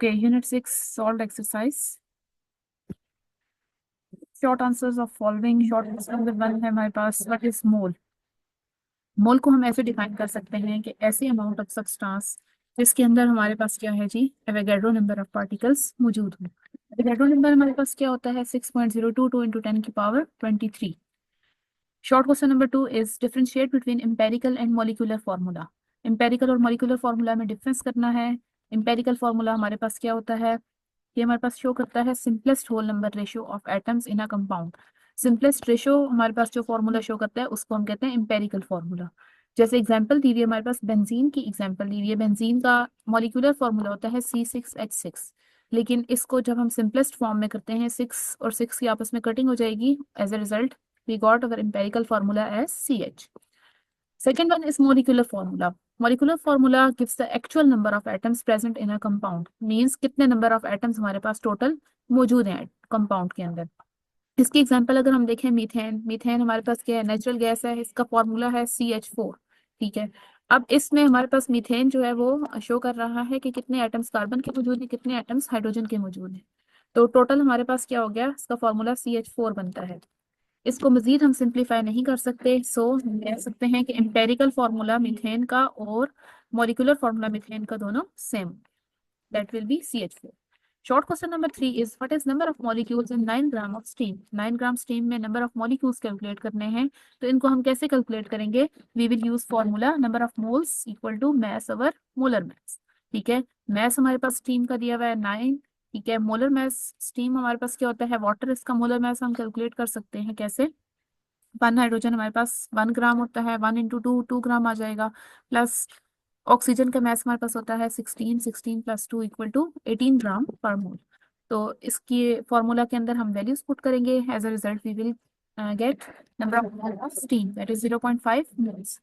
Okay, Unit 6 solved exercise. Short answers of following. Short answer number 1 है हमारे पास what is mole. मोल को हम ऐसे डिफाइन कर सकते हैं कि ऐसी अमाउंट ऑफ सब्सटेंस जिसके अंदर हमारे पास क्या है जी, एवोगैड्रो नंबर ऑफ पार्टिकल्स मौजूद हो। एवोगैड्रो नंबर हमारे पास क्या होता है 6.022 इंटू 10 की power 23। Short question number 2 is differentiate between empirical and molecular formula. Empirical और मॉलिक्यूलर फार्मूला में डिफरेंस करना है। एम्पेरिकल फार्मूला हमारे पास क्या होता है, ये हमारे पास शो करता है simplest whole number ratio of atoms in a compound. Simplest ratio हमारे पास जो फॉर्मूला शो करता है उसको हम कहते हैं एम्पेरिकल फार्मूला। जैसे एग्जांपल दी हुई है हमारे पास बेंजीन की एग्जांपल दी हुई है। बेंजीन का मॉलिक्यूलर फार्मूला होता है C6H6, लेकिन इसको जब हम सिंपलेस्ट फॉर्म में करते हैं 6 और 6 की आपस में कटिंग हो जाएगी। As a result we got our empirical formula as CH. Second one is molecular formula. Molecular formula gives the actual number of atoms present in a compound. Means कितने number of atoms हमारे पास total मौजूद हैं compound के अंदर। इसकी example अगर हम देखें मीथेन, मीथेन हमारे पास क्या है, नेचुरल गैस है, इसका फॉर्मूला है CH4। ठीक है, अब इसमें हमारे पास मीथेन जो है वो शो कर रहा है कि कितने एटम्स कार्बन के मौजूद हैं, कितने एटम्स हाइड्रोजन के मौजूद हैं। तो टोटल हमारे पास क्या हो गया, इसका फॉर्मूला CH4 बनता है। इसको मजीद हम सिंप्लीफाई नहीं कर सकते, सो हम कह सकते हैं कि एम्पेरिकल फार्मूला मीथेन का और मॉलिक्यूलर फार्मूला मीथेन का दोनों same, that will be CH4। Short question number 3 is what is number of molecules in 9 gram of steam. 9 gram steam में नंबर ऑफ मॉलिक्यूल्स कैलकुलेट करने हैं, तो इनको हम कैसे कैलकुलेट करेंगे, we will use formula number of moles equal to mass over molar mass. ठीक है, मैस हमारे पास स्टीम का दिया हुआ है 9। ठीक है, मोलर मैस स्टीम हमारे पास क्या होता है वाटर, इसका मोलर मैस हम कैलकुलेट कर सकते हैं कैसे। 1 हाइड्रोजन हमारे पास 1 ग्राम होता है, 1 इंटू 2 ग्राम आ जाएगा। प्लस ऑक्सीजन का मैस हमारे पास होता है 16, 16 प्लस 2 इक्वल टू 18 ग्राम पर मोल। तो इसकी फॉर्मूला के अंदर हम वैल्यूज पुट करेंगे, as a result we will get number of mole of steam that is 0.5 moles.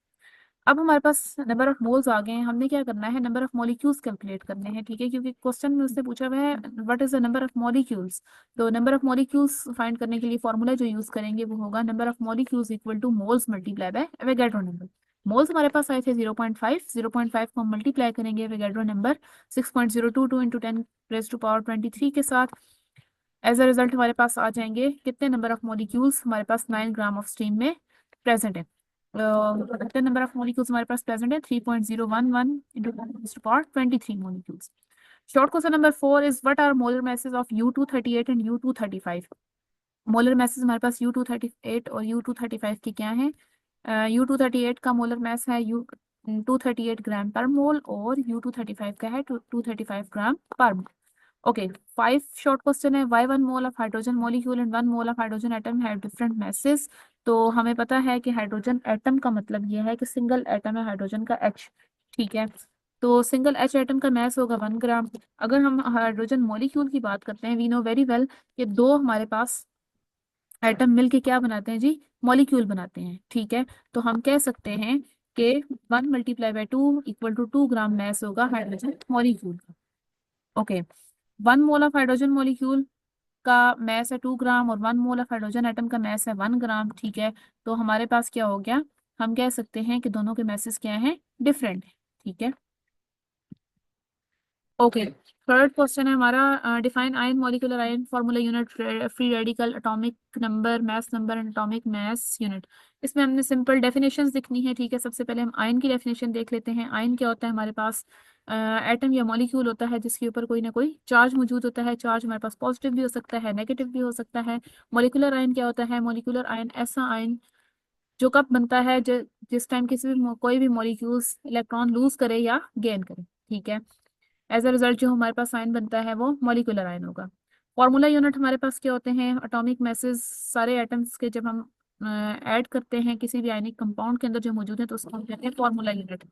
अब हमारे पास नंबर ऑफ मोल्स आ गए हैं, हमने क्या करना है, नंबर ऑफ मॉलिक्यूल्स कैलकुलेट करने हैं। ठीक है, क्योंकि क्वेश्चन में उससे पूछा हुआ है what is the number of molecules. तो नंबर ऑफ मॉलिक्यूल्स फाइंड करने के लिए फॉर्मूला जो यूज करेंगे वो होगा number of molecules equal to moles multiply by Avogadro number. Moles हमारे पास आए थे 0.5, 0.5 को हम मल्टीप्लाई करेंगे Avogadro number 6.022 into 10 raise to power 23 के साथ। एज अ रिजल्ट हमारे पास आ जाएंगे कितने नंबर ऑफ मॉलिक्यूल्स हमारे पास 9 ग्राम ऑफ स्टीम में प्रेजेंट है। कितने नंबर ऑफ मॉलिक्यूल्स हमारे पास प्रेजेंट है 3.011 into 10 to power 23 molecules. Short question number 4 is what are molar masses of U238 and U235। Molar masses हमारे पास U238 और U235 की क्या है। U238 का मोलर मैस है U238 ग्राम पर मोल और U235 का है 235 ग्राम पर मोल। ओके, 5 शॉर्ट क्वेश्चन है, why 1 mole of hydrogen molecule and 1 mole of hydrogen atom have different masses. तो हमें पता है कि हाइड्रोजन एटम का मतलब ये है कि सिंगल एटम है हाइड्रोजन का H। ठीक है, तो सिंगल H एटम का मैस होगा 1 ग्राम। अगर हम हाइड्रोजन मॉलिक्यूल की बात करते हैं, वी नो वेरी वेल कि दो हमारे पास एटम मिलके क्या बनाते हैं जी, मॉलिक्यूल बनाते हैं। ठीक है, तो हम कह सकते हैं कि 1 multiply by 2 equal to 2 gram mass होगा हाइड्रोजन मॉलिक्यूल का। Okay, 1 mole of hydrogen molecule का मैस है 2 ग्राम और 1 मोल ऑफ हाइड्रोजन एटम का मैस है 1 ग्राम। ठीक है, तो हमारे पास क्या हो गया, हम कह सकते हैं कि दोनों के मैसेज क्या हैं, डिफरेंट है। ठीक है, ओके। थर्ड क्वेश्चन है हमारा, define ion molecular ion formula unit free radical atomic number mass number and atomic mass unit. इसमें हमने सिंपल डेफिनेशंस लिखनी है। ठीक है, सबसे पहले हम आयन की डेफिनेशन देख लेते हैं। आयन क्या होता है, हमारे पास एटम या मॉलिक्यूल होता है जिसके ऊपर कोई ना कोई चार्ज मौजूद होता है। चार्ज हमारे पास पॉजिटिव भी हो सकता है, नेगेटिव भी हो सकता है। मॉलिक्यूलर आयन क्या होता है, मॉलिक्यूलर आयन ऐसा आयन जो कब बनता है, जिस टाइम किसी भी कोई भी मॉलिक्यूल्स इलेक्ट्रॉन लूज करे या गेन करे। ठीक है, एज अ रिजल्ट जो हमारे पास आयन बनता है वो मॉलिक्यूलर आयन होगा। फॉर्मूला यूनिट हमारे पास क्या होते हैं, एटॉमिक मैसेज सारे एटम्स के जब हम ऐड करते हैं किसी भी आयनिक कंपाउंड के अंदर जो मौजूद है तो उसको हम कहते हैं फॉर्मूला यूनिट।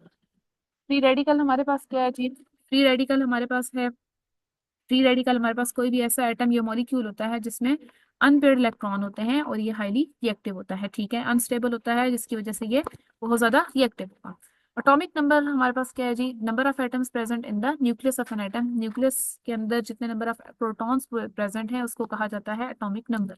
फ्री रेडिकल हमारे पास क्या है जी, फ्री रेडिकल हमारे पास है, फ्री रेडिकल हमारे पास कोई भी ऐसा एटम या मॉलिक्यूल होता है जिसमें अनपेयर्ड इलेक्ट्रॉन होते हैं और ये हाईली रिएक्टिव होता है। ठीक है, अनस्टेबल होता है जिसकी वजह से ये बहुत ज्यादा रिएक्टिव होगा। एटॉमिक नंबर हमारे पास क्या है जी, number of atoms present in the nucleus of an atom. Nucleus के अंदर जितने नंबर ऑफ प्रोटॉन्स प्रेजेंट हैं उसको कहा जाता है एटॉमिक नंबर।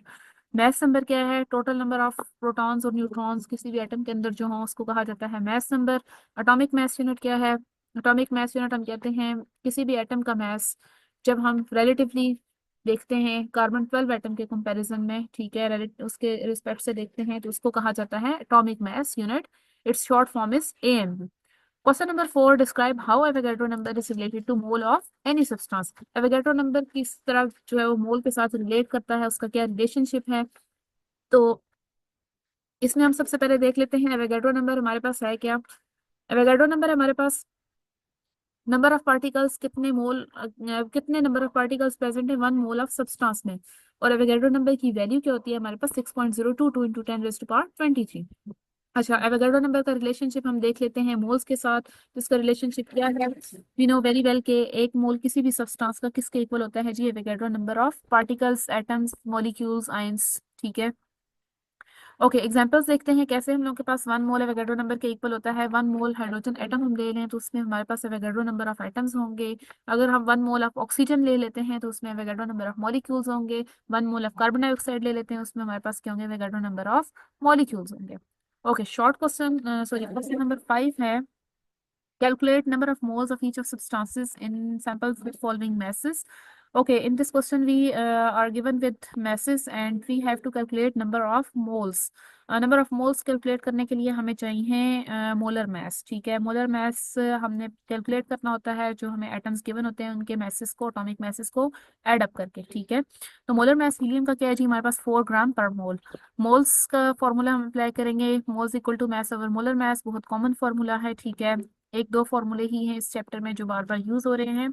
मैस नंबर क्या है, टोटल नंबर ऑफ प्रोटॉन्स और न्यूट्रॉन्स किसी भी एटम के अंदर जो हो उसको कहा जाता है mass number. Atomic mass unit क्या है, एटॉमिक मैस यूनिट हम कहते हैं किसी भी एटम का मैस जब हम रिलेटिवली देखते हैं कार्बन 12 एटम के कंपैरिजन में, ठीक है, उसके रिस्पेक्ट से देखते हैं, तो उसको कहा जाता है atomic mass unit. It's short form is AMU। Question number 4, describe how Avogadro number is related to mole of any substance. Avogadro number किस तरह जो है वो मोल के साथ रिलेट करता है, उसका क्या रिलेशनशिप है। तो इसमें हम सबसे पहले देख लेते हैं एवोगैड्रो नंबर हमारे पास है क्या। एवोगैड्रो नंबर हमारे पास नंबर ऑफ पार्टिकल्स, कितने नंबर ऑफ पार्टिकल्स प्रेजेंट है 1 मोल ऑफ सब्सटेंस में। और एवोगैड्रो नंबर की वैल्यू क्या होती है हमारे पास 6.022 इंटू 10⁻23। अच्छा, एवोगैड्रो नंबर का रिलेशनशिप हम देख लेते हैं मोल्स के साथ। तो इसका रिलेशनशिप क्या है, वी नो वेरी वेल के एक मोल किसी भी सब्सटेंस का किसके इक्वल होता है जी, Avogadro number of particles, atoms, molecules, ions, ठीक है। ओके, एग्जांपल्स देखते हैं कैसे हम लोग के पास 1 मोल एवोगैड्रो नंबर के इक्वल होता है। 1 मोल हाइड्रोजन एटम हम ले लें तो उसमें हमारे पास एवोगैड्रो नंबर ऑफ एटम्स होंगे। अगर हम 1 मोल ऑफ ऑक्सीजन ले लेते हैं तो उसमें एवोगैड्रो नंबर ऑफ मॉलिक्यूल्स होंगे। 1 मोल ऑफ कार्बन डाइऑक्साइड ले लेते हैं उसमें हमारे पास क्या होंगे, एवोगैड्रो नंबर ऑफ मॉलिक्यूल्स होंगे। Okay, short question, sorry, question number 5 है, calculate number of moles of each of substances in samples with following masses. Okay, in this question we are given with masses and we have to calculate number of moles. Number of moles calculate करने के लिए हमें चाहिए molar mass, ठीक है। Molar mass हमने calculate करना होता है जो हमें एटम्स गिवन होते हैं उनके मैसेस को, एटॉमिक मैसेस को ऐड अप करके, ठीक है। तो मोलर मास हीलियम का क्या है जी, हमारे पास 4 ग्राम पर मोल। मोल्स का फॉर्मूला हम अप्लाई करेंगे, moles equal to mass over molar mass, बहुत कॉमन फॉर्मूला है, ठीक है। एक दो फॉर्मूले ही हैं इस चैप्टर में जो बार बार यूज हो रहे हैं।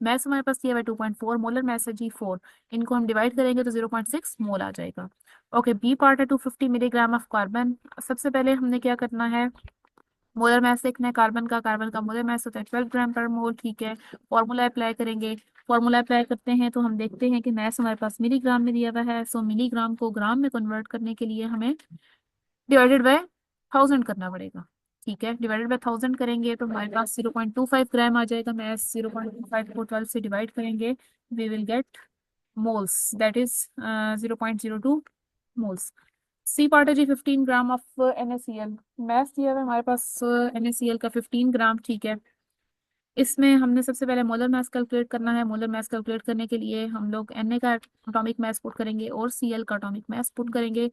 मैथ्स हमारे पास दिया हुआ है 2.4, मोलर मैथ्स है जी 4। इनको हम डिवाइड करेंगे तो 0.6 मोल आ जाएगा। ओके, बी पार्ट है 250 मिलीग्राम ऑफ कार्बन। सबसे पहले हमने क्या करना है, मोलर मैथ देखना है कार्बन का। कार्बन का मोलर मैथ होता है 12 ग्राम पर मोल, ठीक है। फॉर्मूला अप्लाई करेंगे, फॉर्मूला अप्लाई करते हैं तो हम देखते हैं कि मैथ्स हमारे पास मिलीग्राम में दिया हुआ है। सो मिलीग्राम को ग्राम में कन्वर्ट करने के लिए हमें डिवाइडेड बाय 1000 करना पड़ेगा, ठीक है। डिवाइडेड बाय 1000 करेंगे तो हमारे पास 0.25 ग्राम आ जाएगा। मैं 0.25 को 12 से डिवाइड करेंगे, we will get moles, that is 0.02 moles. C part है जी 15 ग्राम ऑफ NaCl। मैथ दिया है हमारे पास NaCl का 15 ग्राम, ठीक है। इसमें हमने सबसे पहले मोलर मास कैलकुलेट करना है। मोलर मास कैलकुलेट करने के लिए हम लोग Na का एटॉमिक मास पुट करेंगे और Cl का एटॉमिक मास पुट करेंगे।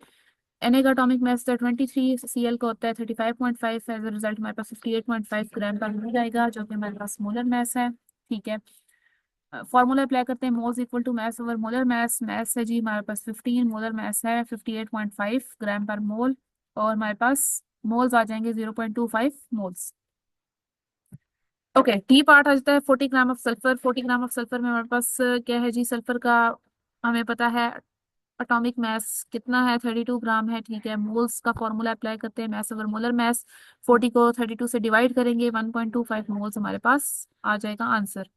Na का एटॉमिक मास 23, Cl का होता है 35.5। एज अ रिजल्ट हमारे पास 58.5 ग्राम पर मिल जाएगा जो कि हमारे पास मोलर मास है, ठीक है। फॉर्मूला अप्लाई करते हैं, moles equal to mass over molar mass. Mass है जी हमारे पास 15, मोलर मास है 58.5 ग्राम पर मोल, और हमारे पास मोल्स आ जाएंगे 0.25 मोल्स। ओके, टी पार्ट आ जाता है 40 gram of sulphur. 40 gram of sulphur में हमारे पास क्या है जी, सल्फर का हमें पता है एटॉमिक मास कितना है, 32 ग्राम है, ठीक है। मोल्स का फॉर्मूला अप्लाई करते हैं, मास ओवर मोलर मास। 40 को 32 से डिवाइड करेंगे, 1.25 मोल्स हमारे पास आ जाएगा आंसर।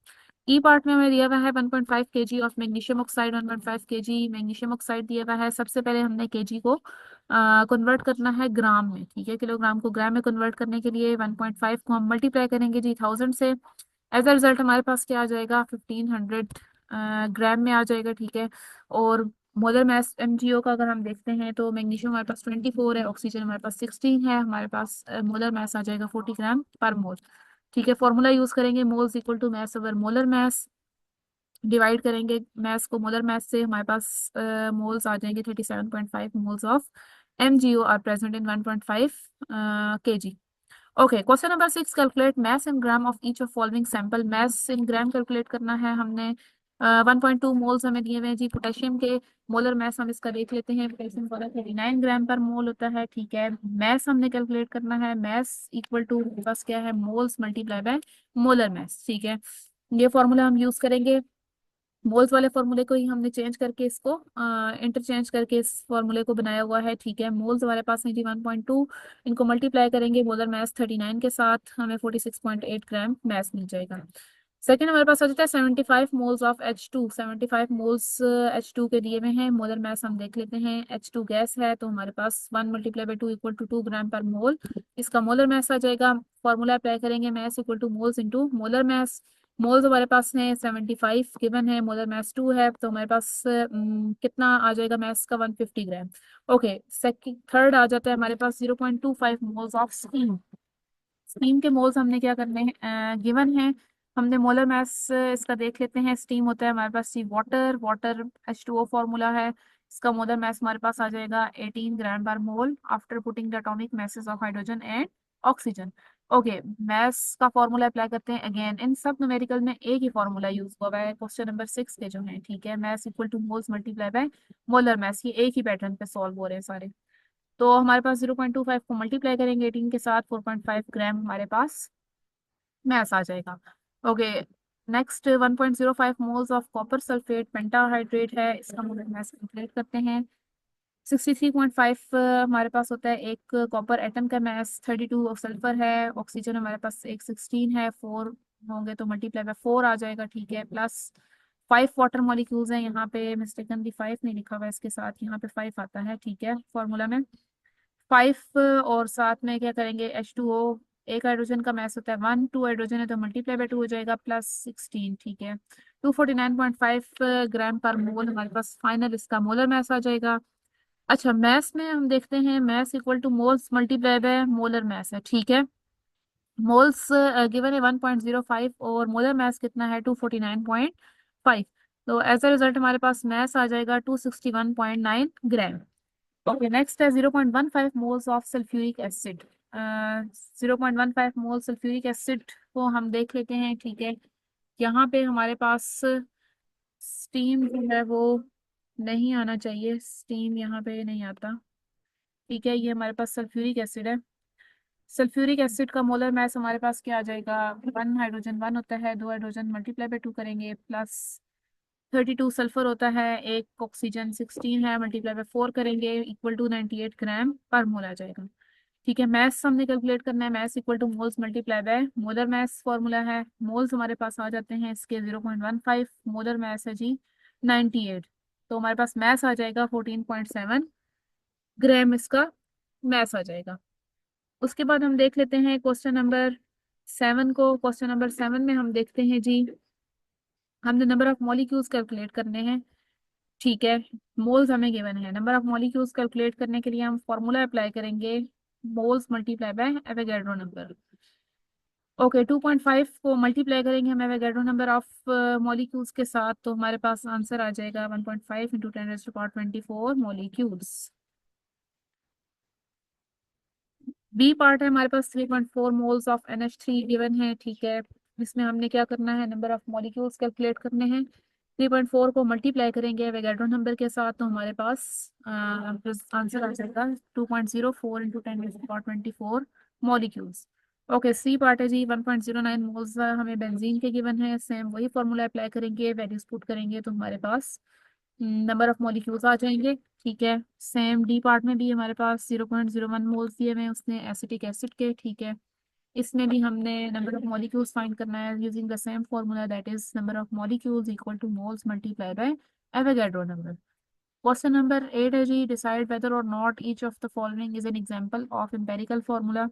ई पार्ट में हमें दिया हुआ है 1.5 kg of magnesium oxide. 1.5 kg magnesium oxide दिया हुआ है। सबसे पहले हमने केजी को कन्वर्ट करना है ग्राम में, ठीक है। किलोग्राम को ग्राम में कन्वर्ट करने के लिए 1.5 को हम मल्टीप्लाई करेंगे जी 1000 से। एज अ रिजल्ट हमारे पास क्या आ जाएगा, 1500 ग्राम में आ जाएगा, ठीक है। और मोलर मास MgO का अगर हम देखते हैं तो मैग्नीशियम हमारे पास 24 है, ऑक्सीजन हमारे पास 16 है, हमारे पास मोलर मास आ जाएगा 40 ग्राम पर मोल, ठीक है। फॉर्मूला यूज करेंगे, moles equal to mass over molar mass. Divide करेंगे मास को मोलर मास से, हमारे पास मोल्स आ जाएंगे 37.5 moles of MgO are present in 1.5 kg। Okay, question number 6, calculate mass in gram of each of following sample. Mass in gram calculate करना है हमने। 1.2 moles हमें दिए हुए हैं जी पोटेशियम के। मोलर मास हम इसका देख लेते हैं, पोटेशियम का 39 ग्राम पर मोल होता है, ठीक है। मास हमने कैलकुलेट करना है, मास इक्वल टू बस क्या है, moles multiply by molar mass, ठीक है। ये फॉर्मूला हम यूज करेंगे। मोल्स वाले फॉर्मूले को ही हमने चेंज करके इसको इंटरचेंज करके इस फॉर्मूले को बनाया हुआ है, ठीक है। मोल्स हमारे पास है जी 1.2, इनको मल्टीप्लाई करेंगे मोलर मास 39 के साथ, हमें 46.8 ग्राम मास मिल जाएगा। सेकेंड हमारे पास आ जाता है 75 moles of H2। 75 moles H2 के दिए हुए हैं। मोलर मास हम देख लेते हैं, H2 गैस है तो हमारे पास 1 मल्टीप्लाई बाई 2 इक्वल टू 2 ग्राम पर मोल, इसका मोलर मास आ जाएगा। फॉर्मूला अप्लाई करेंगे, mass equal to moles into molar mass. Moles हमारे पास है 75 गिवन है, मोलर मास 2 है, तो हमारे पास कितना आ जाएगा मास का, 150 ग्राम। ओके, सेकंड थर्ड आ जाता है हमारे पास 0.25 मोल्स ऑफ स्टीम। स्टीम के मोल्स हमने क्या करने हैं, गिवन है हमने मोलर मास इसका देख लेते हैं। स्टीम होता है हमारे पास सी वाटर, वाटर H2O फॉर्मूला है। इसका मोलर मास हमारे पास आ जाएगा 18 ग्राम पर mole after putting the atomic masses of hydrogen and oxygen. Okay, maths का फॉर्मूला अप्लाई करते हैं। अगेन इन सब न्यूमेरिकल में एक ही फॉर्मूला यूज हुआ है क्वेश्चन नंबर 6 के जो है, ठीक है। Maths equal to moles multiply by molar mass, ये एक ही पैटर्न पे सॉल्व हो रहे हैं सारे। तो हमारे पास 0.25 को मल्टीप्लाई करेंगे 18 के साथ, 4.5 ग्राम हमारे पास मैथ्स आ जाएगा। Okay, next 1.05 moles of copper sulphate pentahydrate है, इसका मोलर मास कैलकुलेट करते हैं। 63.5 हमारे पास होता है एक कॉपर एटम का मास, 32 ऑफ सल्फर है, ऑक्सीजन हमारे पास एक 16 है, 4 होंगे तो मल्टीप्लाई बाय 4 आ जाएगा, ठीक है। प्लस 5 वाटर मॉलिक्यूल्स हैं, यहाँ पे मिस्टेकनली 5 नहीं लिखा हुआ है, इसके साथ यहाँ पे 5 आता है, ठीक है, फॉर्मूला में 5। और साथ में क्या करेंगे, H2O, एक हाइड्रोजन का मास होता है 1, 2 हाइड्रोजन है तो मल्टीप्लाई बाय 2 हो जाएगा, प्लस 16, ठीक है। 249.5 ग्राम पर मोल हमारे पास फाइनल इसका मोलर मास आ जाएगा। अच्छा, मास में हम देखते हैं, mass equal to moles multiply by molar mass है, ठीक है। मोल्स गिवन है 1.05 और मोलर मास कितना है 249.5। तो एज अ रिजल्ट हमारे पास मास आ जाएगा 261.9 ग्राम। ओके, नेक्स्ट है 0.15 moles of sulphuric acid. 0.15 mole sulphuric acid को हम देख लेते हैं, ठीक है। यहाँ पे हमारे पास स्टीम जो है वो नहीं आना चाहिए, स्टीम यहाँ पे नहीं आता, ठीक है। ये हमारे पास सल्फ्यूरिक एसिड है। सल्फ्यूरिक एसिड का मोलर मास हमारे पास क्या आ जाएगा, 1 हाइड्रोजन 1 होता है, 2 हाइड्रोजन मल्टीप्लाई बाय 2 करेंगे, प्लस 32 सल्फर होता है, एक ऑक्सीजन 16 है, मल्टीप्लाई बाय 4 करेंगे, इक्वल टू 98 ग्राम पर मोल आ जाएगा, ठीक है। मैथ्स हमने कैलकुलेट करना है, maths equal to moles multiply by molar mass formula है। मोल्स हमारे पास आ जाते हैं इसके 0.15, मोलर मास है जी 98, तो हमारे पास मैथ्स आ जाएगा 14.7 ग्राम, इसका मैथ्स आ जाएगा। उसके बाद हम देख लेते हैं क्वेश्चन नंबर 7 को। क्वेश्चन नंबर 7 में हम देखते हैं जी, हमने नंबर ऑफ मॉलिक्यूल्स कैलकुलेट करने हैं, ठीक है। मोल्स हमें गिवन है, नंबर ऑफ मॉलिक्यूल्स कैलकुलेट करने के लिए हम फॉर्मूला अप्लाई करेंगे, moles multiply by Avogadro number. Okay, 2.5 को मल्टीप्लाई करेंगे हम एवोगैड्रो नंबर ऑफ मॉलिक्यूल्स के साथ, तो हमारे पास आंसर आ जाएगा 1.5 इंटू 10⁻24 मॉलिक्यूल्स। बी पार्ट है हमारे पास 3.4 मोल्स ऑफ NH3 गिवन है, ठीक है। इसमें हमने क्या करना है, नंबर ऑफ मॉलिक्यूल्स कैलकुलेट करने हैं। 3.4 को मल्टीप्लाई करेंगे एवोगैड्रो नंबर के साथ, तो हमारे पास आंसर आ जाएगा 2.04 into 10⁻24 molecules. Okay, C part है जी 1.09 मोल्स हमें बेंजीन के गिवन है, सेम वही फॉर्मूला अप्लाई करेंगे, वैल्यूज पुट करेंगे तो हमारे पास नंबर ऑफ मॉलिक्यूल्स आ जाएंगे, ठीक है। सेम डी पार्ट में भी हमारे पास 0.01 मोल्स दिए हुए हैं उसने एसिटिक एसिड के, ठीक है। इसमें भी हमने नंबर ऑफ मॉलिक्यूल्स फाइंड करना है using the same formula, that is number of molecules equal to moles multiply by Avogadro number. Question number 8 है जी, डिसाइड वेदर और not each of the following is an example of empirical formula.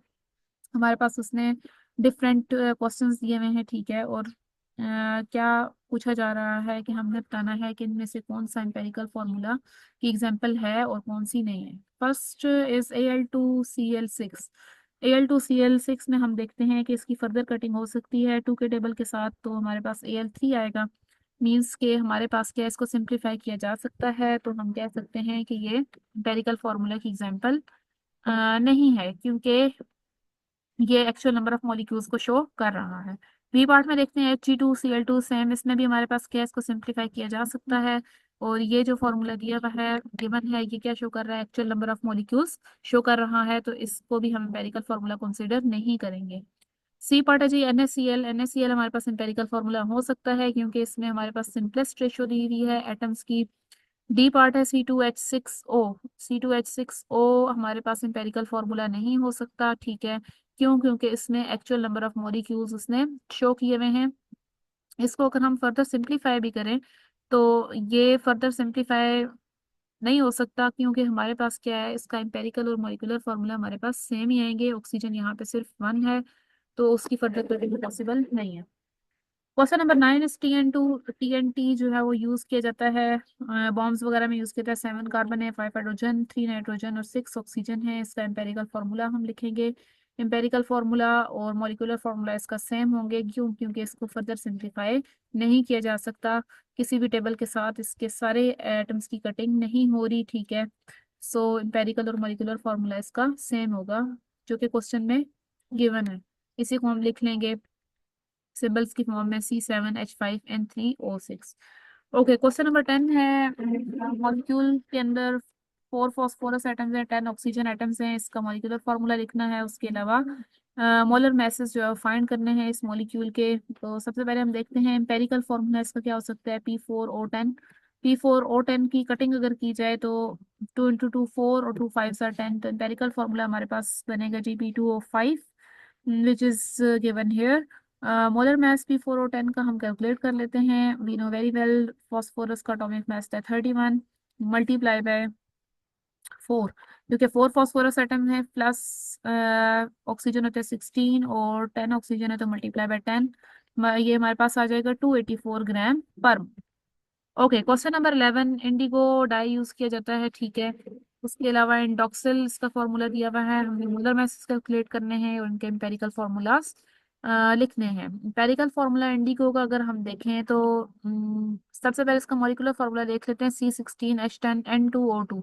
हमारे पास उसने different questions दिए हुए हैं, ठीक है। और क्या पूछा जा रहा है कि हमने बताना है कि इनमें से कौन सा एम्पेरिकल फॉर्मूला की एग्जांपल है और कौन सी नहीं है। First is Al2Cl6। Al2Cl6 में हम देखते हैं कि इसकी फर्दर कटिंग हो सकती है 2 के टेबल के साथ, तो हमारे पास Al3 आएगा। मीन्स के हमारे पास क्या है, इसको सिंप्लीफाई किया जा सकता है, तो हम कह सकते हैं कि ये एम्पेरिकल फॉर्मूला की एग्जांपल नहीं है, क्योंकि ये एक्चुअल नंबर ऑफ मॉलिक्यूल्स को शो कर रहा है। बी पार्ट में देखते हैं Hg2Cl2 सेम, इसमें भी हमारे पास क्या है, इसको सिंप्लीफाई किया जा सकता है। और ये जो फॉर्मूला दिया हुआ है गिवन है, ये क्या शो कर रहा है, actual number of molecules show कर रहा है, तो इसको भी हम एम्पेरिकल फॉर्मूला कंसीडर नहीं करेंगे। सी पार्ट है जी NaCl। NaCl हमारे पास एम्पेरिकल फॉर्मूला हो सकता है, क्योंकि इसमें हमारे पास सिंपलेस्ट रेशियो दी हुई है एटम्स की। डी पार्ट है C2H6O। C2H6O हमारे पास एम्पेरिकल फॉर्मूला नहीं हो सकता, ठीक है। क्यों, क्योंकि इसमें एक्चुअल नंबर ऑफ मॉलिक्यूल्स उसने शो किए हुए हैं। इसको अगर हम फर्दर सिंप्लीफाई भी करें तो ये फर्दर सिंप्लीफाई नहीं हो सकता, क्योंकि हमारे पास क्या है, इसका एम्पेरिकल और मॉलिक्यूलर फॉर्मूला हमारे पास सेम ही आएंगे। ऑक्सीजन यहाँ पे सिर्फ 1 है, तो उसकी फर्दर कटिंग पॉसिबल नहीं है। क्वेश्चन नंबर 9 इज TNT जो है वो यूज किया जाता है बॉम्ब्स वगैरह में यूज किया जाता है। 7 कार्बन है, 5 हाइड्रोजन, 3 नाइट्रोजन और 6 ऑक्सीजन है। इसका एम्पेरिकल फार्मूला हम लिखेंगे। एम्पेरिकल फार्मूला और मॉलिक्यूलर फार्मूला इसका सेम होंगे, क्यों? क्योंकि इसको फर्दर सिंप्लीफाई नहीं किया जा सकता किसी भी टेबल के साथ, इसके सारे एटम्स की कटिंग नहीं हो रही, ठीक है। सो एम्पेरिकल और मॉलिक्यूलर फार्मूला इसका सेम होगा, जो कि क्वेश्चन में गिवन है। इसी को हम लिख लेंगे सिंबल्स की फॉर्म में C7H5N3O6। ओके, क्वेश्चन नंबर 10 है। मॉलिक्यूल के अंदर 4 फॉस्फोरस एटम्स हैं, 10 ऑक्सीजन एटम्स हैं, इसका मॉलिक्यूलर फार्मूला लिखना है। उसके अलावा मोलर मैसेज जो है फाइंड करने हैं इस मॉलिक्यूल के। तो सबसे पहले हम देखते हैं एम्पेरिकल फार्मूला इसका क्या हो सकता है, P4O10। P4O10 की कटिंग अगर की जाए तो 2 इंटू 2 4 और 2 5 10, तो एम्पेरिकल फार्मूला हमारे पास बनेगा जी P2O5, which is given here. Molar mass P4O10 का हम कैलकुलेट कर लेते हैं। We know very well phosphorus का एटॉमिक मास है 31 मल्टीप्लाई बाय 4, क्योंकि 4 फॉस्फोरस एटम है प्लस ऑक्सीजन होता है 16 और 10 ऑक्सीजन है तो मल्टीप्लाई बाय 10, ये हमारे पास आ जाएगा 284 ग्राम पर। Okay, question number 11, Indigo dye use किया जाता है, ठीक है। उसके अलावा इंडोक्सिल इसका फॉर्मूला दिया हुआ है, हमें मोलर मास कैलकुलेट करने हैं और उनके एम्पेरिकल फार्मूलाज लिखने हैं। एम्पेरिकल फार्मूला इंडिगो का अगर हम देखें तो सबसे पहले इसका मॉलिक्यूलर फार्मूला देख लेते हैं, C16H10N2O2।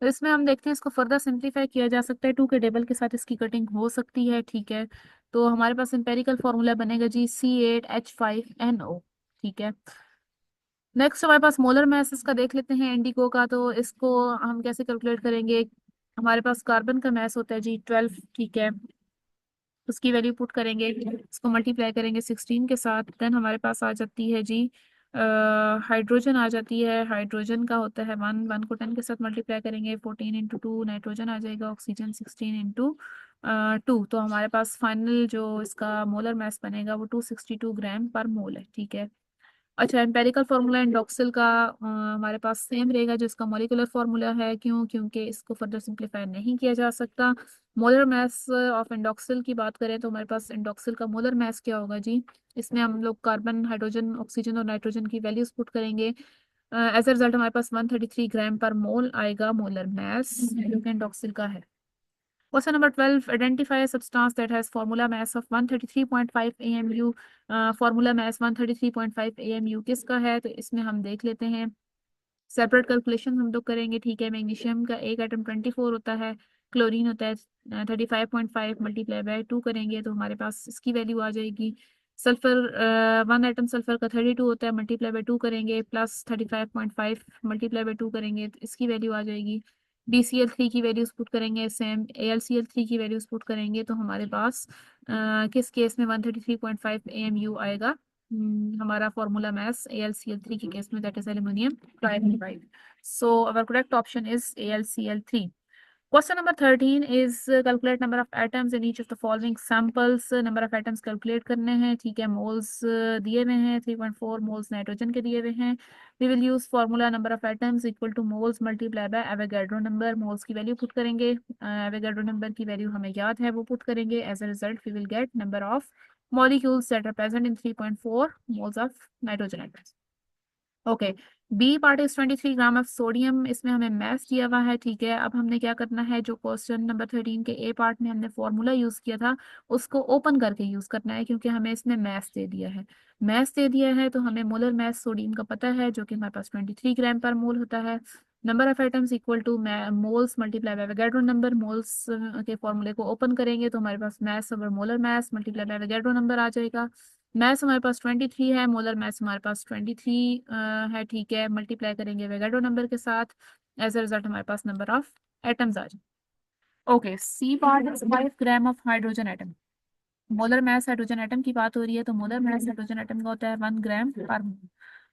तो इसमें हम देखते हैं इसको फर्दर सिंप्लीफाई किया जा सकता है, 2 के टेबल के साथ इसकी कटिंग हो सकती है, ठीक है। तो हमारे पास एम्पेरिकल फार्मूला बनेगा जी C8H5NO, ठीक है। नेक्स्ट हमारे पास मोलर मास इसका देख लेते हैं इंडिगो का। तो इसको हम कैसे कैलकुलेट करेंगे, हमारे पास कार्बन का मास होता है जी 12, ठीक है। उसकी वैल्यू पुट करेंगे, इसको मल्टीप्लाई करेंगे 16 के साथ, देन हमारे पास आ जाती है जी हाइड्रोजन आ जाती है। हाइड्रोजन का होता है 1, 1 को 10 के साथ मल्टीप्लाई करेंगे, 14 इंटू 2 नाइट्रोजन आ जाएगा, ऑक्सीजन 16 इंटू 2। तो हमारे पास फाइनल जो इसका मोलर मास बनेगा वो 262 ग्राम पर मोल है, ठीक है। अच्छा, एम्पेरिकल फार्मूला इंडोक्सिल का हमारे पास सेम रहेगा जो इसका मॉलिक्यूलर फार्मूला है, क्यों? क्योंकि इसको फर्दर सिंप्लीफाई नहीं किया जा सकता। मोलर मास ऑफ इंडोक्सिल की बात करें तो हमारे पास इंडोक्सिल का मोलर मास क्या होगा जी, इसमें हम लोग कार्बन, हाइड्रोजन, ऑक्सीजन और नाइट्रोजन की वैल्यूज पुट करेंगे। एज अ रिजल्ट हमारे पास 133 ग्राम पर मोल आएगा मोलर मास जो कि इंडोक्सिल का है। Question number 12. Identify a substance that has formula mass of 133.5 AMU. Formula mass 133.5 AMU किसका है? तो इसमें हम देख लेते हैं, सेपरेट कैलकुलेशन हम लोग करेंगे, ठीक है। मैग्नीशियम का एक एटम 24 होता है, क्लोरीन होता है 35.5, मल्टीप्लाई बाय 2 करेंगे तो हमारे पास इसकी वैल्यू आ जाएगी। सल्फर, वन एटम सल्फर का 32 होता है, मल्टीप्लाई बाय 2 करेंगे, प्लस 35.5 मल्टीप्लाई बाय 2 करेंगे तो इसकी वैल्यू आ जाएगी। BCl3 की वैल्यूज पुट करेंगे, सेम AlCl3 की वैल्यूज पुट करेंगे तो हमारे पास किस केस में 133.5 AMU आएगा। हमारा फॉर्मूला मास AlCl3 के केस में, that is aluminium trichloride. So our correct option is AlCl3. Question number 13 is calculate number of atoms in each of the following samples. Number of atoms calculate करने हैं, ठीक है। Moles दिए हुए हैं, 3.4 moles nitrogen के दिए हुए हैं। We will use formula number of atoms equal to moles multiply by Avogadro number. Moles की वैल्यू पुट करेंगे, Avogadro नंबर की वैल्यू हमें याद है वो पुट करेंगे। As a result we will get number of molecules that are present in 3.4 moles of nitrogen atoms. Okay, B part is 23 gram of sodium, इसमें हमें मैथ दिया हुआ है, ठीक है। अब हमने क्या करना है, जो क्वेश्चन नंबर 13 के ए पार्ट में हमने फॉर्मूला यूज किया था उसको ओपन करके यूज करना है, क्योंकि हमें इसमें मैथ दे दिया है। मैथ दे दिया है तो हमें मोलर मैथ सोडियम का पता है जो कि हमारे पास 23 ग्राम पर मोल होता है। Number of items equal to moles multiply by Avogadro number. Moles के फॉर्मूले को ओपन करेंगे तो हमारे पास maths over molar maths multiply by Avogadro number आ जाएगा। मैथ्स हमारे पास 23 है, मोलर मैथ्स हमारे पास 23 है, ठीक है। मल्टीप्लाई करेंगे एवोगैड्रो नंबर के साथ, एज अ रिजल्ट हमारे पास नंबर ऑफ एटम्स आ जाए। Okay, C part is 5 gram of hydrogen atom. Molar mass hydrogen atom की बात हो रही है तो मोलर मास हाइड्रोजन एटम का होता है 1 ग्राम पर मोल।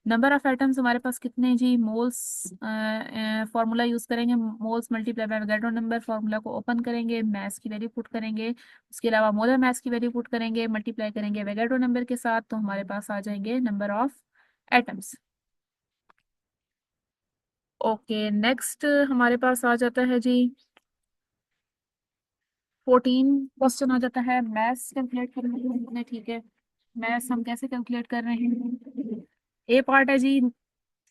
नंबर ऑफ एटम्स हमारे पास कितने जी, मोल्स फॉर्मूला यूज करेंगे, moles multiply by Avogadro number. Formula को ओपन करेंगे, मास की वैल्यू पुट करेंगे, उसके अलावा मोलर मास की वैल्यू पुट करेंगे, मल्टीप्लाई करेंगे एवोगैड्रो नंबर के साथ तो हमारे पास आ जाएंगे number of atoms. Okay, next हमारे पास आ जाता है जी 14 क्वेश्चन आ जाता है मैथ्स कैलकुलेट करने के लिए, ठीक है। मैथ्स हम कैसे कैलकुलेट कर रहे हैं, ए पार्ट है जी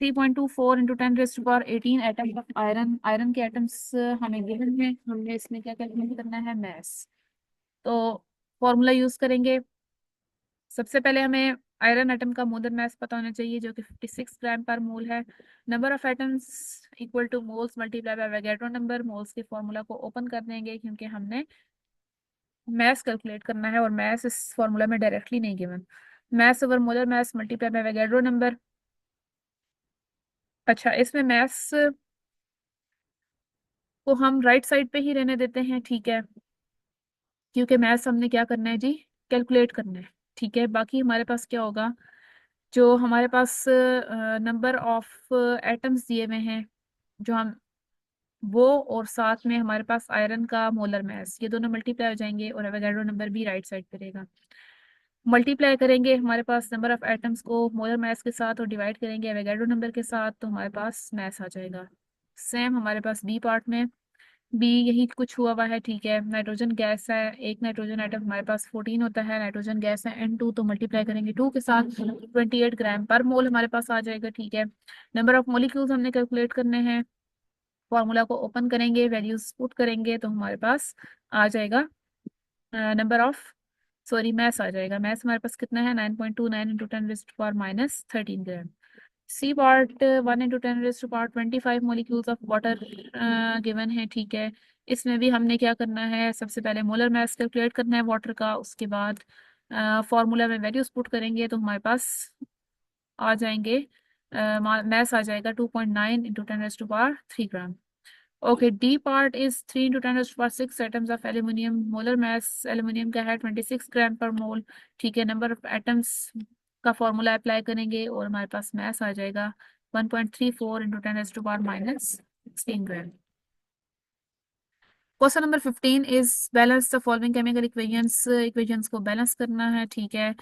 3.24 into 10⁻18 atom of iron. Iron के एटम्स हमें गिवन है, हमने इसमें क्या कैलकुलेट करना है, मैथ्स। तो फॉर्मूला यूज करेंगे। सबसे पहले हमें आयरन एटम का मोलर मास पता होना चाहिए जो कि 56 ग्राम पर मोल है। Number of atoms equal to moles multiply by Avogadro number. Moles के फॉर्मूला को ओपन कर देंगे क्योंकि हमने मास कैलकुलेट करना है और मास इस फॉर्मूला में डायरेक्टली नहीं given. Mass over molar mass multiply by Avogadro number. अच्छा, इसमें मास को हम राइट साइड पे ही रहने देते हैं, ठीक है, क्योंकि मास हमने क्या करना है जी, कैलकुलेट करना है। ठीक है, बाकी हमारे पास क्या होगा, जो हमारे पास नंबर ऑफ एटम्स दिए हुए हैं जो हम वो, और साथ में हमारे पास आयरन का मोलर मास, ये दोनों मल्टीप्लाई हो जाएंगे और एवोगैड्रो नंबर भी राइट साइड पे रहेगा। मल्टीप्लाई करेंगे हमारे पास नंबर ऑफ एटम्स को मोलर मास के साथ और डिवाइड करेंगे एवोगैड्रो नंबर के साथ, तो हमारे पास मास आ जाएगा। सेम हमारे पास बी पार्ट में भी यही कुछ हुआ हुआ है। ठीक है, नाइट्रोजन गैस है, एक नाइट्रोजन आइटम हमारे पास 14 होता है, नाइट्रोजन गैस है N2, तो मल्टीप्लाई करेंगे 2 के साथ, 28 ग्राम पर मोल हमारे पास आ जाएगा। ठीक है, नंबर ऑफ मोलिक्यूल्स हमने कैलकुलेट करने हैं, फॉर्मूला को ओपन करेंगे, वैल्यूज पुट करेंगे, तो हमारे पास आ जाएगा नंबर ऑफ, सॉरी मैथ्स आ जाएगा। मैथ्स हमारे पास कितना है, 9.29 into 10⁻³ C part 1 × 10⁻25 molecules of water given है। ठीक है, इसमें भी हमने क्या करना है, सबसे पहले मोलर मास कैलकुलेट करना है वाटर का, उसके बाद फॉर्मूला में वैल्यूज पुट करेंगे तो हमारे पास आ जाएंगे, मैथ्स आ जाएगा 2.9 into 10⁻³ gram. Okay, D part is 3 × 10⁻6 atoms of aluminium. Molar mass aluminium का है 26 ग्राम पर मोल। ठीक है, नंबर ऑफ एटम्स का फॉर्मूला अप्लाई करेंगे और हमारे पास मास आ जाएगा 1.34 into 10⁻⁻16 gram. Question number 15 is balance the following chemical equations. Equations को बैलेंस करना है। ठीक है,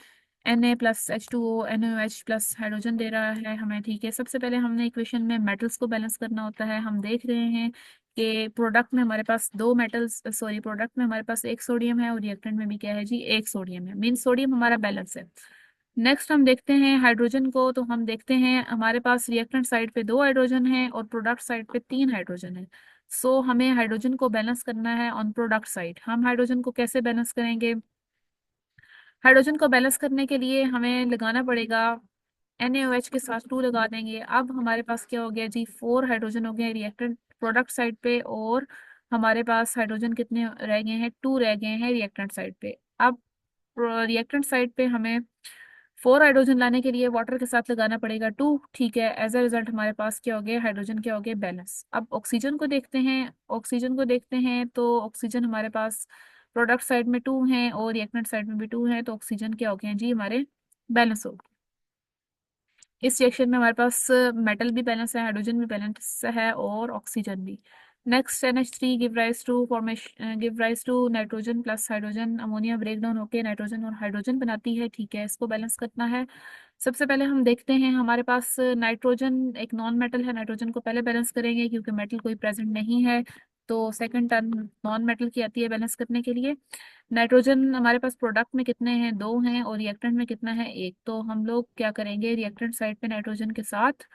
Na+H2O NaOH प्लस हाइड्रोजन दे रहा है हमें। ठीक है, सबसे पहले हमने इक्वेशन में मेटल्स को बैलेंस करना होता है। हम देख रहे हैं कि प्रोडक्ट में हमारे पास दो मेटल्स, सॉरी, प्रोडक्ट में हमारे पास एक सोडियम है और रिएक्टेंट में भी क्या है जी, एक सोडियम है, मीन सोडियम हमारा बैलेंस है। नेक्स्ट हम देखते हैं हाइड्रोजन को, तो हम देखते हैं हमारे पास रिएक्टेंट साइड पे दो हाइड्रोजन है और प्रोडक्ट साइड पे तीन हाइड्रोजन है। सो हमें हाइड्रोजन को बैलेंस करना है ऑन प्रोडक्ट साइड। हम हाइड्रोजन को कैसे बैलेंस करेंगे, हाइड्रोजन को बैलेंस करने के लिए हमें लगाना पड़ेगा NaOH के साथ 2 लगा देंगे। अब हमारे पास क्या हो गया जी, 4 हाइड्रोजन हो गए रिएक्टेंट प्रोडक्ट साइड पे, और हमारे पास हाइड्रोजन कितने रह गए हैं, 2 रह गए हैं रिएक्टेंट साइड पे। अब रिएक्टेंट साइड पे हमें 4 हाइड्रोजन लाने के लिए वाटर के साथ लगाना पड़ेगा 2। ठीक है, एज अ रिजल्ट हमारे पास क्या हो गया, हाइड्रोजन क्या हो गया, बैलेंस। अब ऑक्सीजन को देखते हैं, ऑक्सीजन को देखते हैं तो ऑक्सीजन हमारे पास प्रोडक्ट साइड में 2 हैं और रिएक्टेंट साइड में भी 2 हैं, तो ऑक्सीजन क्या हो गए हैं जी, हमारे बैलेंस हो गए। इस रिएक्शन में हमारे पास मेटल भी बैलेंस है, हाइड्रोजन भी बैलेंस है और ऑक्सीजन भी। Next NH3 give rise to nitrogen plus hydrogen, ammonia break down होकर नाइट्रोजन और हाइड्रोजन बनाती है। ठीक है, इसको बैलेंस करना है। सबसे पहले हम देखते हैं हमारे पास नाइट्रोजन एक नॉन मेटल है, नाइट्रोजन को पहले बैलेंस करेंगे क्योंकि मेटल कोई प्रेजेंट नहीं है, तो सेकंड टर्म नॉन मेटल की आती है बैलेंस करने के लिए। नाइट्रोजन हमारे पास प्रोडक्ट में कितने हैं, 2 हैं, और रिएक्टेंट में कितना है, 1, तो हम लोग क्या करेंगे, रिएक्टेंट साइड पे नाइट्रोजन के साथ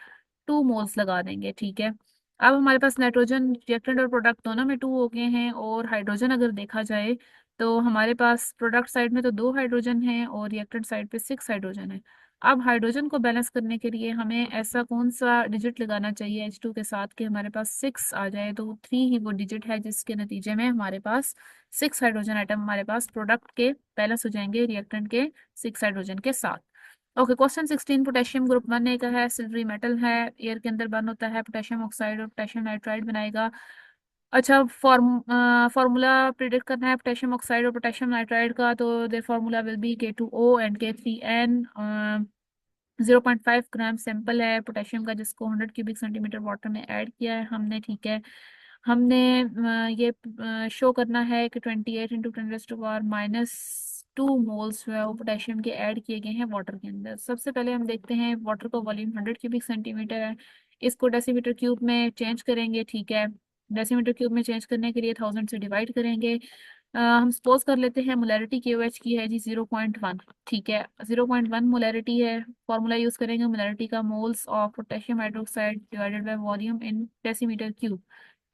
2 मोल्स लगा देंगे। ठीक है, अब हमारे पास नाइट्रोजन रिएक्टेंट और प्रोडक्ट दोनों में 2 हो गए हैं, और हाइड्रोजन अगर देखा जाए तो हमारे पास प्रोडक्ट साइड में तो 2 हाइड्रोजन हैं और रिएक्टेंट साइड पे 6 हाइड्रोजन है। अब हाइड्रोजन को बैलेंस करने के लिए हमें ऐसा कौन सा डिजिट लगाना चाहिए H2 के साथ कि हमारे पास 6 आ जाए, तो 3 ही वो डिजिट है जिसके नतीजे में हमारे पास 6 हाइड्रोजन आइटम हमारे पास प्रोडक्ट के बैलेंस हो जाएंगे रिएक्टेंट के 6 हाइड्रोजन के साथ। Okay, question 16 potassium group 1A का है, सिल्वरी मेटल है, एयर के अंदर बर्न होता है, पोटेशियम ऑक्साइड और पोटेशियम नाइट्राइड बनाएगा। अच्छा, फॉर्मूला प्रिडिक्ट करना है पोटेशियम ऑक्साइड और पोटेशियम नाइट्राइड का, तो their formula will be K2O and K3N। 0.5 gram sample है पोटेशियम का जिसको 100 क्यूबिक सेंटीमीटर वाटर में ऐड किया है हमने। ठीक है, हमने ये शो करना है कि 28 × 10⁻⁻² मोल्स जो है वो पोटेशियम के ऐड किए गए हैं वाटर के अंदर। सबसे पहले हम देखते हैं वाटर का वॉल्यूम 100 क्यूबिक सेंटीमीटर है, इसको डेसीमीटर क्यूब में चेंज करेंगे। ठीक है, डेसीमीटर क्यूब में चेंज करने के लिए 1000 से डिवाइड करेंगे। हम सपोज कर लेते हैं मोलैरिटी KOH की है जी 0.1। ठीक है, 0.1 मोलैरिटी है, फॉर्मूला यूज करेंगे मोलैरिटी का, moles of potassium hydroxide divided by volume in decimetre cube.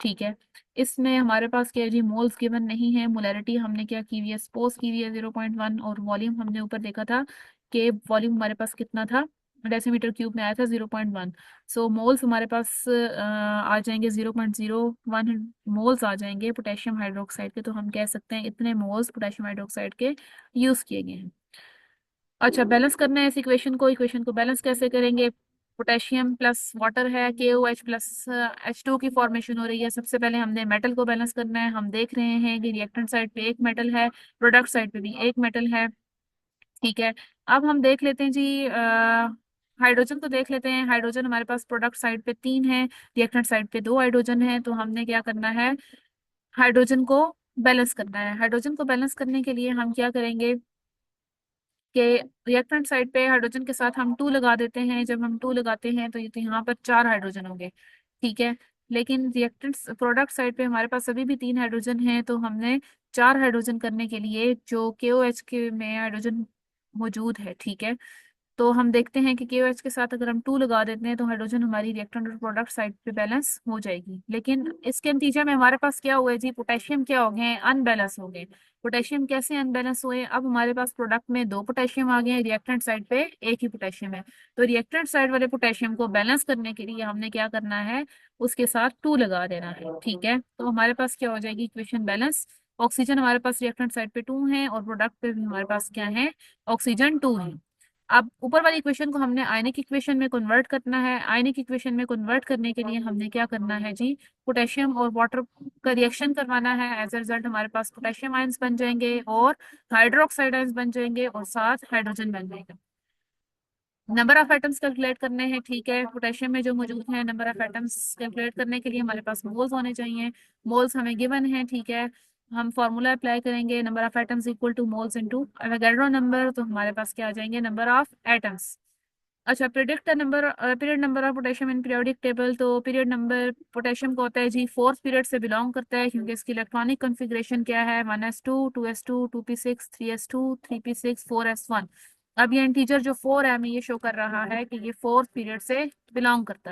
ठीक है। इसमें हमारे पास क्या है जी, मोल्स गिवन नहीं है, मोलैरिटी हमने क्या की हुई है, सपोज की हुई है 0.1, और वॉल्यूम हमने ऊपर देखा था कि वॉल्यूम हमारे पास कितना था, डेसीमीटर क्यूब में आया था 0.1। सो मोल्स हमारे पास आ जाएंगे 0.01 मोल्स आ जाएंगे पोटेशियम हाइड्रोक्साइड के। तो हम कह सकते हैं इतने मोल्स पोटेशियम हाइड्रोक्साइड के यूज किए गए हैं। अच्छा, बैलेंस करना है इस इक्वेशन को बैलेंस कैसे करेंगे। पोटेशियम प्लस वाटर है, KOH प्लस H2 की फॉर्मेशन हो रही है। सबसे पहले हमने मेटल को बैलेंस करना है। हम देख रहे हैं कि रिएक्टेंट साइड पे एक मेटल है, प्रोडक्ट साइड पे भी एक मेटल है। ठीक है। अब हम देख लेते हैं जी हाइड्रोजन को देख लेते हैं। हाइड्रोजन हमारे पास प्रोडक्ट साइड पे 3 है, रिएक्टेंट साइड पे 2 हाइड्रोजन है। तो हमने क्या करना है, हाइड्रोजन को बैलेंस करना है। हाइड्रोजन को बैलेंस करने के लिए हम क्या करेंगे कि रिएक्टेंट साइड पे हाइड्रोजन के साथ हम 2 लगा देते हैं। जब हम 2 लगाते हैं तो ये तो यहाँ पर 4 हाइड्रोजन होंगे। ठीक है। लेकिन रिएक्टेंट प्रोडक्ट साइड पे हमारे पास अभी भी 3 हाइड्रोजन हैं। तो हमने 4 हाइड्रोजन करने के लिए जो KOH के में हाइड्रोजन मौजूद है, ठीक है, तो हम देखते हैं कि KOH के साथ अगर हम 2 लगा देते हैं तो हाइड्रोजन हमारी रिएक्टेंट और प्रोडक्ट साइड पे बैलेंस हो जाएगी। लेकिन इसके नतीजे में हमारे पास क्या हुआ है जी, पोटेशियम क्या हो गए, अनबैलेंस हो गए। पोटेशियम कैसे अनबैलेंस हुए, अब हमारे पास प्रोडक्ट में 2 पोटेशियम आ गए हैं, रिएक्टेंट साइड पे एक ही पोटेशियम है। तो रिएक्टेंट साइड वाले पोटेशियम को बैलेंस करने के लिए हमने क्या करना है, उसके साथ 2 लगा देना है। ठीक है। तो हमारे पास क्या हो जाएगी इक्वेशन बैलेंस। ऑक्सीजन हमारे पास रिएक्टेंट साइड पे 2 है और प्रोडक्ट पे भी हमारे पास क्या है, ऑक्सीजन 2 है। अब ऊपर वाली इक्वेशन को हमने आयनिक इक्वेशन में कन्वर्ट करना है। आयनिक इक्वेशन में कन्वर्ट करने के लिए हमने क्या करना है जी, पोटेशियम और वाटर का रिएक्शन करवाना है। एज अ रिजल्ट हमारे पास पोटेशियम आयंस बन जाएंगे और हाइड्रोक्साइड आयंस बन जाएंगे और साथ हाइड्रोजन बन जाएगा। नंबर ऑफ एटम्स कैलकुलेट करने हैं। ठीक है। पोटेशियम में जो मौजूद है, नंबर ऑफ एटम्स कैलकुलेट करने के लिए हमारे पास मोल्स होने चाहिए। मोल्स हमें गिवन है। ठीक है। हम फॉर्मूला अप्लाई करेंगे, number of atoms equal to moles into Avogadro number. तो हमारे पास क्या आ जाएंगे, नंबर ऑफ एटम्स। अच्छा, predict number period number of potassium in periodic table. तो पीरियड नंबर पोटेशियम का होता है जी, फोर्थ पीरियड से बिलोंग करता है, क्योंकि इसकी इलेक्ट्रॉनिक कॉन्फ़िगरेशन क्या है, 1s2 2s2 2p6 3s2 3p6 4s1। अब ये इंटीजर जो 4 है हमें ये शो कर रहा है कि ये फोर्थ पीरियड से बिलोंग करता है।